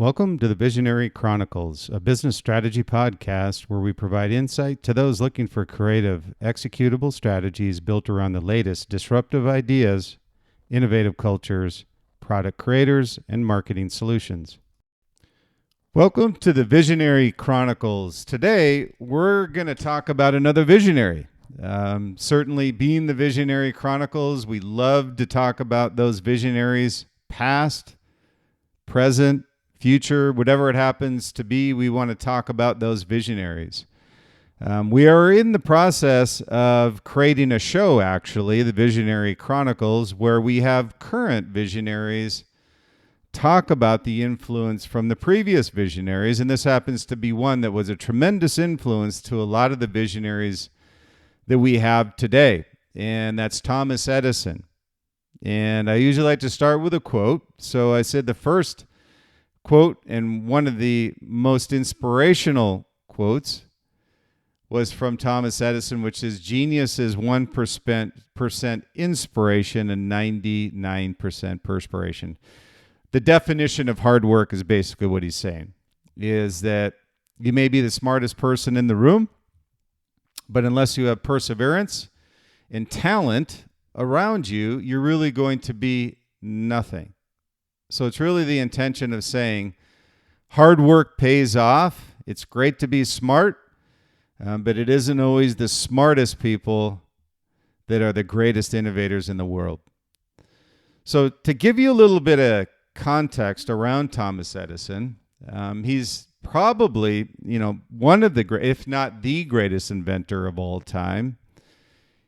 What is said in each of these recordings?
Welcome to the Visionary Chronicles, a business strategy podcast where we provide insight to those looking for creative, executable strategies built around the latest disruptive ideas, innovative cultures, product creators, and marketing solutions. Welcome to the Visionary Chronicles. Today, we're going to talk about another visionary. Certainly, being the Visionary Chronicles, we love to talk about those visionaries, past, present, future, whatever it happens to be. We want to talk about those visionaries. We are in the process of creating a show, actually, the Visionary Chronicles, where we have current visionaries talk about the influence from the previous visionaries. And this happens to be one that was a tremendous influence to a lot of the visionaries that we have today. And that's Thomas Edison. And I usually like to start with a quote. So I said the first quote, and one of the most inspirational quotes was from Thomas Edison, which is, "Genius is 1% inspiration and 99% perspiration." The definition of hard work is basically what he's saying, is that you may be the smartest person in the room, but unless you have perseverance and talent around you, you're really going to be nothing. So it's really the intention of saying hard work pays off. It's great to be smart, but it isn't always the smartest people that are the greatest innovators in the world. So to give you a little bit of context around Thomas Edison, he's probably, one of the great, if not the greatest inventor of all time.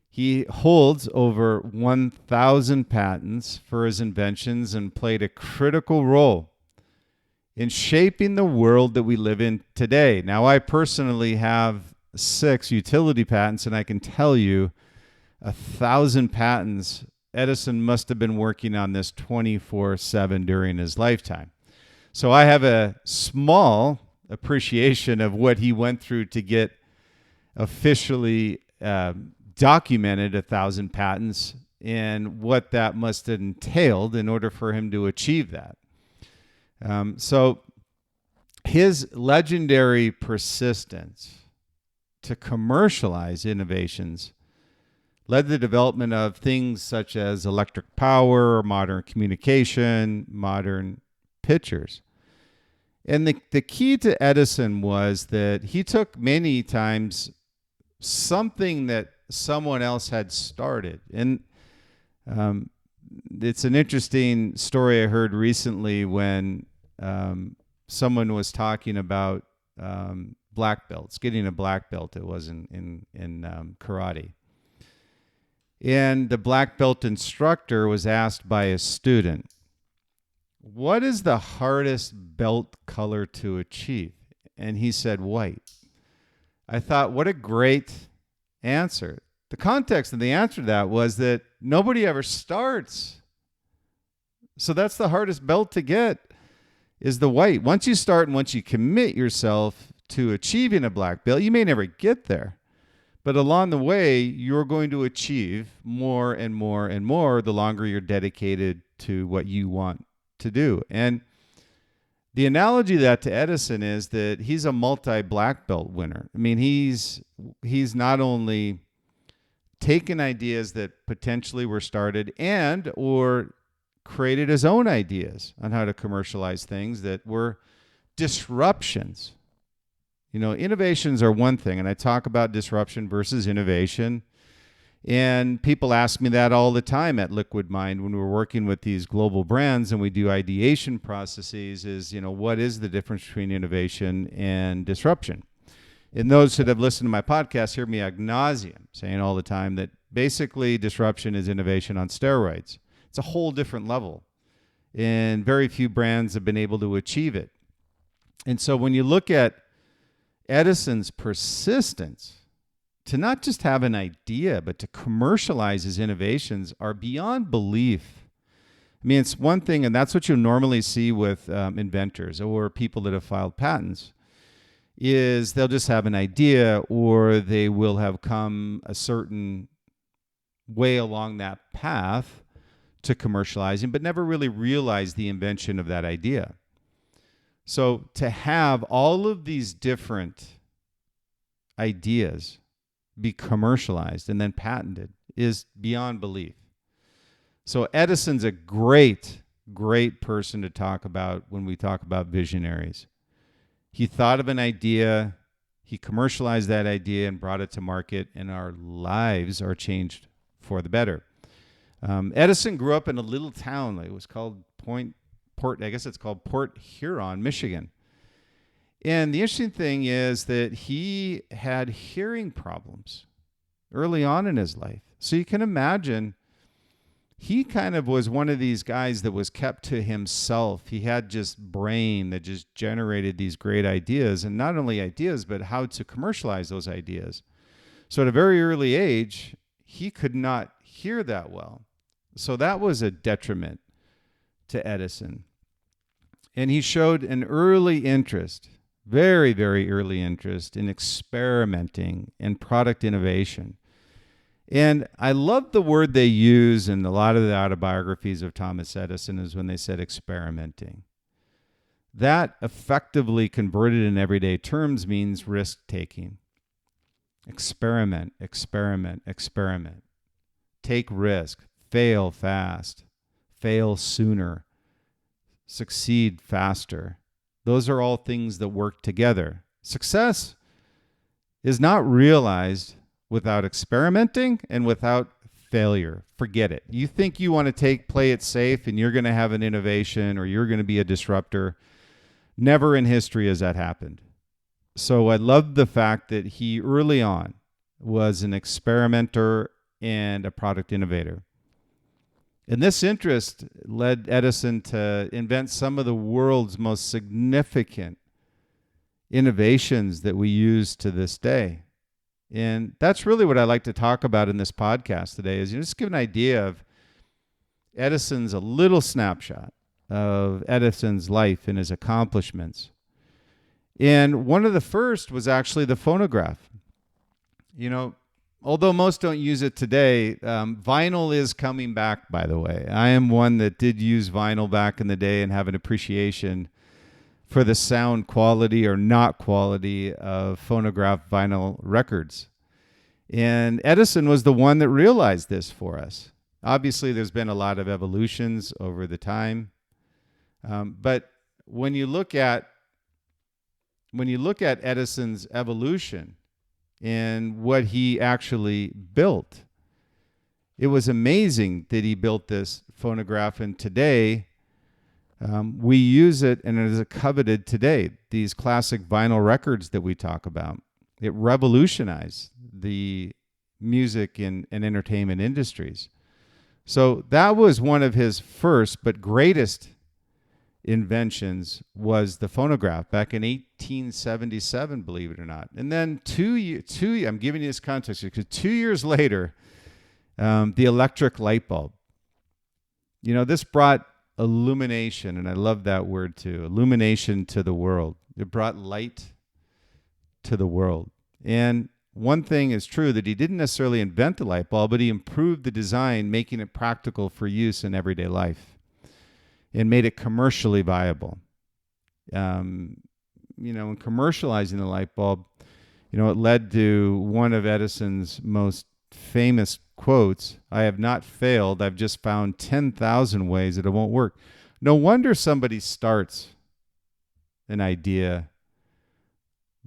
He holds over 1,000 patents for his inventions and played a critical role in shaping the world that we live in today. Now, I personally have 6 utility patents, and I can tell you 1,000 patents, Edison must have been working on this 24/7 during his lifetime. So I have a small appreciation of what he went through to get officially documented 1,000 patents and what that must have entailed in order for him to achieve that. So his legendary persistence to commercialize innovations led to the development of things such as electric power, modern communication, modern pictures. And the key to Edison was that he took many times something that someone else had started. And it's an interesting story I heard recently when someone was talking about black belts, getting a black belt. It was in karate. And the black belt instructor was asked by a student, "What is the hardest belt color to achieve?" And he said, "White." I thought, what a great answer. The context of the answer to that was that nobody ever starts. So that's the hardest belt to get, is the white. Once you start and once you commit yourself to achieving a black belt, you may never get there. But along the way, you're going to achieve more and more and more the longer you're dedicated to what you want to do. And the analogy of that to Edison is that he's a multi-black belt winner. I mean, he's not only taken ideas that potentially were started and or created his own ideas on how to commercialize things that were disruptions. Innovations are one thing, and I talk about disruption versus innovation. And people ask me that all the time at Liquid Mind when we're working with these global brands and we do ideation processes is, what is the difference between innovation and disruption? And those that have listened to my podcast hear me ad nauseum saying all the time that basically disruption is innovation on steroids. It's a whole different level. And very few brands have been able to achieve it. And so when you look at Edison's persistence to not just have an idea, but to commercialize his innovations are beyond belief. I mean, it's one thing, and that's what you normally see with inventors or people that have filed patents, is they'll just have an idea or they will have come a certain way along that path to commercializing, but never really realize the invention of that idea. So to have all of these different ideas be commercialized and then patented is beyond belief. So Edison's a great person to talk about when we talk about visionaries. He thought of an idea, he commercialized that idea and brought it to market, and our lives are changed for the better. Edison grew up in a little town. It was called Port Huron, Michigan. And the interesting thing is that he had hearing problems early on in his life. So you can imagine he kind of was one of these guys that was kept to himself. He had just brain that just generated these great ideas, and not only ideas, but how to commercialize those ideas. So at a very early age, he could not hear that well. So that was a detriment to Edison. And he showed an early interest, very, very early interest in experimenting and product innovation. And I love the word they use in a lot of the autobiographies of Thomas Edison is when they said experimenting. That effectively converted in everyday terms means risk-taking. Experiment, experiment, experiment. Take risk. Fail fast. Fail sooner. Succeed faster. Those are all things that work together. Success is not realized without experimenting and without failure. Forget it. You think you want to play it safe and you're going to have an innovation or you're going to be a disruptor. Never in history has that happened. So I love the fact that he early on was an experimenter and a product innovator. And this interest led Edison to invent some of the world's most significant innovations that we use to this day. And that's really what I like to talk about in this podcast today is just give an idea of a little snapshot of Edison's life and his accomplishments. And one of the first was actually the phonograph. You know, although most don't use it today, vinyl is coming back, by the way. I am one that did use vinyl back in the day and have an appreciation for the sound quality or not quality of phonograph vinyl records. And Edison was the one that realized this for us. Obviously, there's been a lot of evolutions over the time. But when you look at Edison's evolution and what he actually built, it was amazing that he built this phonograph. And today, we use it, and it is coveted today. These classic vinyl records that we talk about, it revolutionized the music and entertainment industries. So that was one of his first but greatest inventions, was the phonograph back in 1877, believe it or not. And then I'm giving you this context because 2 years later, the electric light bulb. You know, this brought illumination, and I love that word too, illumination to the world. It brought light to the world. And one thing is true, that he didn't necessarily invent the light bulb, but he improved the design, making it practical for use in everyday life and made it commercially viable. In commercializing the light bulb, it led to one of Edison's most famous quotes: "I have not failed. I've just found 10,000 ways that it won't work." No wonder somebody starts an idea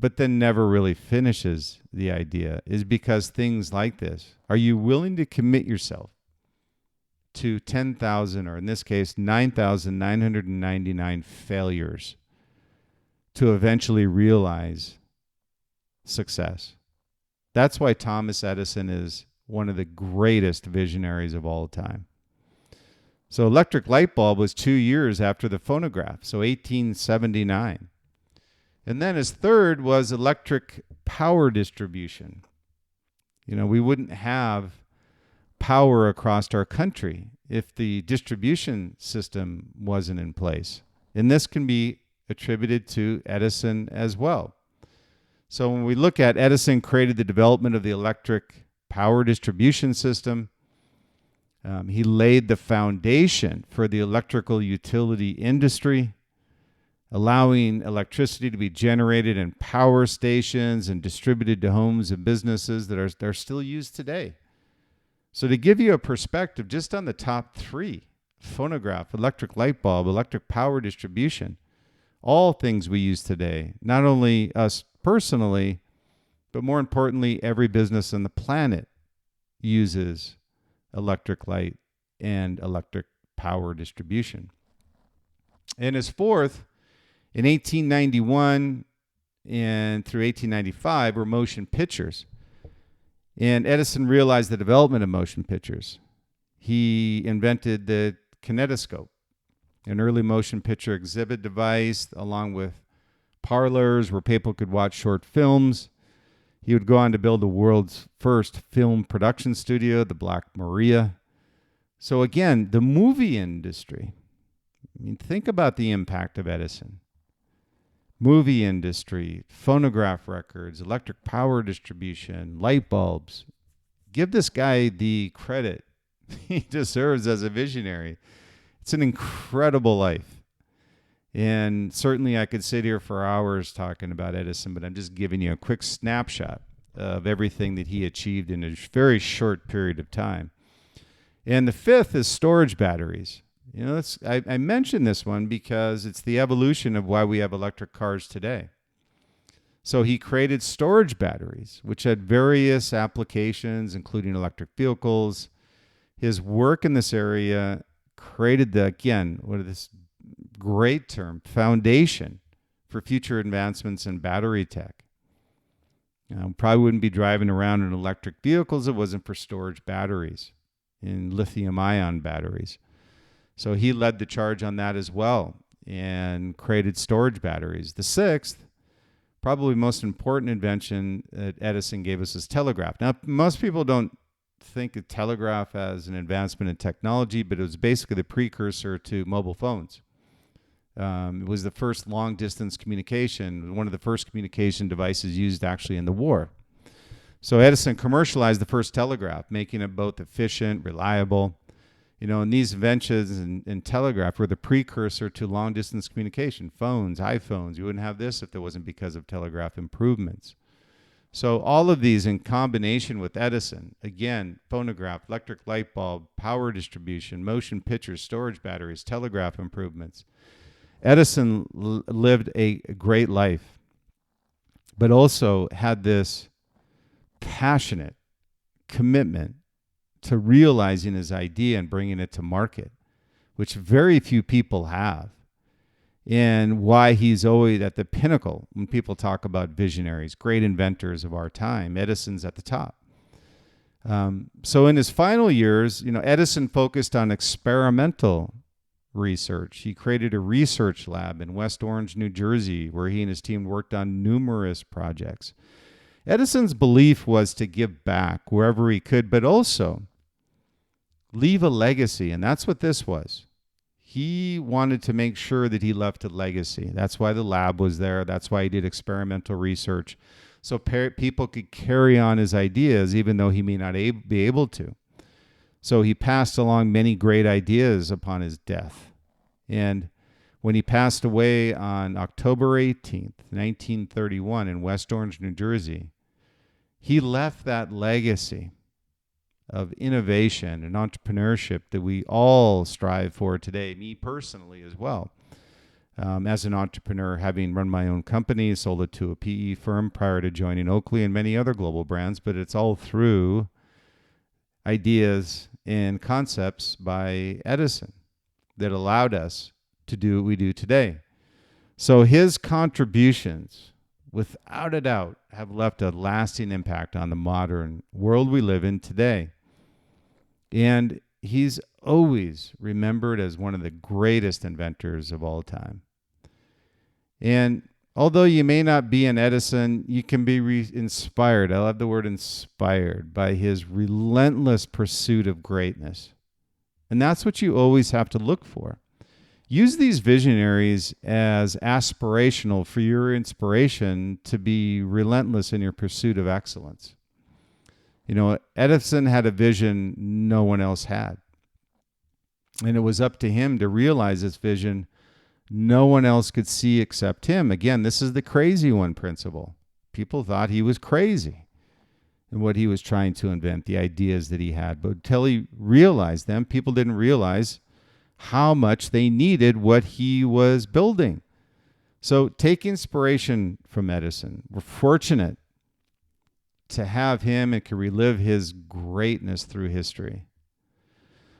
but then never really finishes the idea, is because things like this. Are you willing to commit yourself to 10,000, or in this case, 9,999 failures to eventually realize success? That's why Thomas Edison is one of the greatest visionaries of all time. So electric light bulb was 2 years after the phonograph, so 1879. And then his third was electric power distribution. We wouldn't have power across our country if the distribution system wasn't in place. And this can be attributed to Edison as well. So when we look at Edison created the development of the electric power distribution system, he laid the foundation for the electrical utility industry. allowing electricity to be generated in power stations and distributed to homes and businesses that are still used today. So to give you a perspective just on the top three, phonograph, electric light bulb, electric power distribution, all things we use today, not only us personally, but more importantly, every business on the planet uses electric light and electric power distribution. And his fourth, in 1891 and through 1895, were motion pictures. And Edison realized the development of motion pictures. He invented the kinetoscope, an early motion picture exhibit device, along with parlors where people could watch short films. He would go on to build the world's first film production studio, the Black Maria. So again, the movie industry. I mean, think about the impact of Edison. Movie industry, phonograph records, electric power distribution, light bulbs. Give this guy the credit he deserves as a visionary. It's an incredible life. And certainly I could sit here for hours talking about Edison, but I'm just giving you a quick snapshot of everything that he achieved in a very short period of time. And the fifth is storage batteries. You know, I mentioned this one because it's the evolution of why we have electric cars today. So he created storage batteries, which had various applications, including electric vehicles. His work in this area created this great term, foundation for future advancements in battery tech. Probably wouldn't be driving around in electric vehicles if it wasn't for storage batteries, in lithium-ion batteries. So he led the charge on that as well and created storage batteries. The sixth, probably most important invention that Edison gave us is telegraph. Now, most people don't think of telegraph as an advancement in technology, but it was basically the precursor to mobile phones. It was the first long-distance communication, one of the first communication devices used actually in the war. So Edison commercialized the first telegraph, making it both efficient, reliable. You know, and these inventions in telegraph were the precursor to long-distance communication, phones, iPhones. You wouldn't have this if it wasn't because of telegraph improvements. So all of these in combination with Edison, again, phonograph, electric light bulb, power distribution, motion pictures, storage batteries, telegraph improvements. Edison lived a great life, but also had this passionate commitment to realizing his idea and bringing it to market, which very few people have, and why he's always at the pinnacle when people talk about visionaries, great inventors of our time. Edison's at the top. So in his final years, you know, Edison focused on experimental research. He created a research lab in West Orange, New Jersey, where he and his team worked on numerous projects. Edison's belief was to give back wherever he could, but also leave a legacy, and that's what this was. He wanted to make sure that he left a legacy. That's why the lab was there. That's why he did experimental research, so people could carry on his ideas, even though he may not be able to. So he passed along many great ideas upon his death. And when he passed away on October 18th, 1931, in West Orange, New Jersey, he left that legacy of innovation and entrepreneurship that we all strive for today, me personally as well. As an entrepreneur, having run my own company, sold it to a PE firm prior to joining Oakley and many other global brands, but it's all through ideas and concepts by Edison that allowed us to do what we do today. So his contributions, without a doubt, have left a lasting impact on the modern world we live in today. And he's always remembered as one of the greatest inventors of all time. And although you may not be an Edison, you can be inspired. I love the word inspired by his relentless pursuit of greatness. And that's what you always have to look for. Use these visionaries as aspirational for your inspiration to be relentless in your pursuit of excellence. You know, Edison had a vision no one else had. And it was up to him to realize this vision no one else could see except him. Again, this is the crazy one principle. People thought he was crazy in what he was trying to invent, the ideas that he had. But until he realized them, people didn't realize how much they needed what he was building. So take inspiration from Edison. We're fortunate to have him and can relive his greatness through history.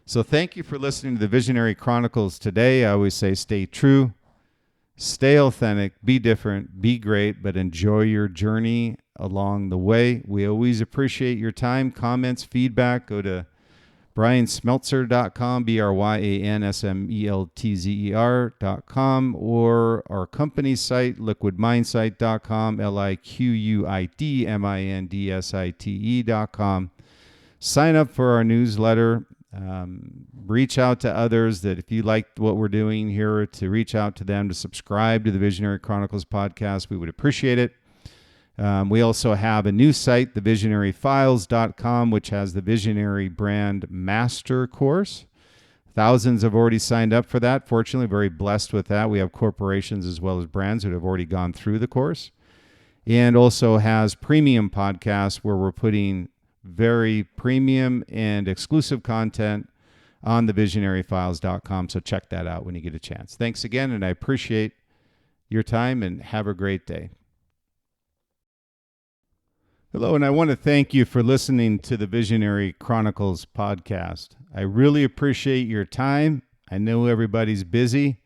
So thank you for listening to the Visionary Chronicles today. I always say stay true, stay authentic, be different, be great, but enjoy your journey along the way. We always appreciate your time, comments, feedback. Go to bryansmeltzer.com, bryansmeltzer.com, or our company site, liquidmindsite.com, liquidmindsite.com. Sign up for our newsletter. Reach out to others that if you like what we're doing here, to reach out to them, to subscribe to the Visionary Chronicles podcast. We would appreciate it. We also have a new site, thevisionaryfiles.com, which has the Visionary Brand Master Course. Thousands have already signed up for that. Fortunately, very blessed with that. We have corporations as well as brands that have already gone through the course. And also has premium podcasts where we're putting very premium and exclusive content on thevisionaryfiles.com. So check that out when you get a chance. Thanks again, and I appreciate your time, and have a great day. Hello, and I want to thank you for listening to the Visionary Chronicles podcast. I really appreciate your time. I know everybody's busy,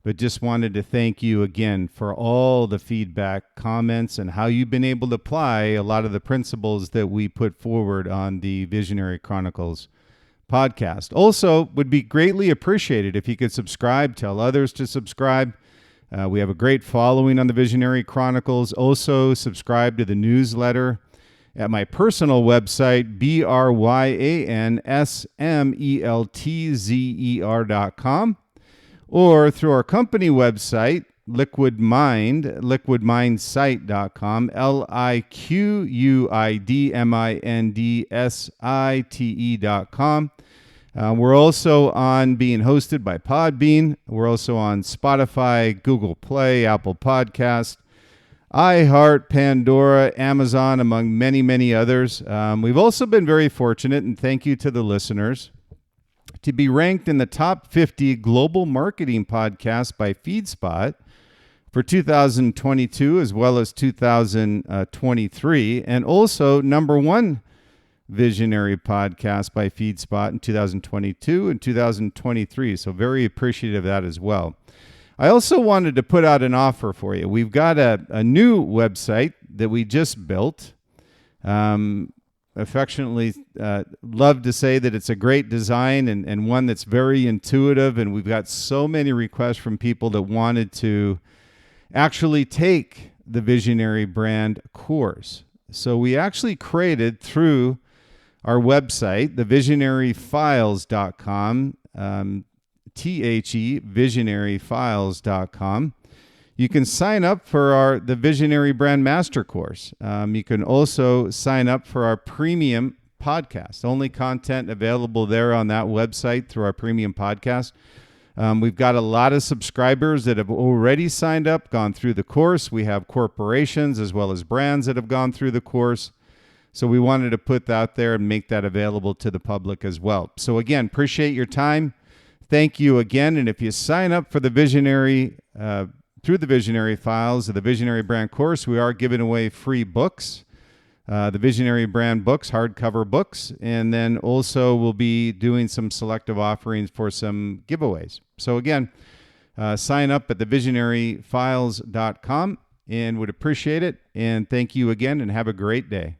but just wanted to thank you again for all the feedback, comments, and how you've been able to apply a lot of the principles that we put forward on the Visionary Chronicles podcast. Also, would be greatly appreciated if you could subscribe, tell others to subscribe. We have a great following on the Visionary Chronicles. Also, subscribe to the newsletter at my personal website, bryansmeltzer.com, or through our company website, liquidmindsite.com, liquidmindsite.com. We're also being hosted by Podbean. We're also on Spotify, Google Play, Apple Podcast, iHeart, Pandora, Amazon, among many, many others. We've also been very fortunate, and thank you to the listeners, to be ranked in the top 50 global marketing podcasts by FeedSpot for 2022 as well as 2023, and also number one Visionary podcast by FeedSpot in 2022 and 2023. So very appreciative of that as well. I also wanted to put out an offer for you. We've got a new website that we just built. Affectionately love to say that it's a great design and one that's very intuitive. And we've got so many requests from people that wanted to actually take the Visionary Brand course. So we actually created through our website, thevisionaryfiles.com, visionaryfiles.com. You can sign up for the Visionary Brand Master Course. You can also sign up for our premium podcast. Only content available there on that website through our premium podcast. We've got a lot of subscribers that have already signed up, gone through the course. We have corporations as well as brands that have gone through the course. So we wanted to put that out there and make that available to the public as well. So again, appreciate your time. Thank you again. And if you sign up for the Visionary, through the Visionary Files of the Visionary Brand course, we are giving away free books, the Visionary Brand books, hardcover books. And then also we'll be doing some selective offerings for some giveaways. So again, sign up at thevisionaryfiles.com and would appreciate it. And thank you again, and have a great day.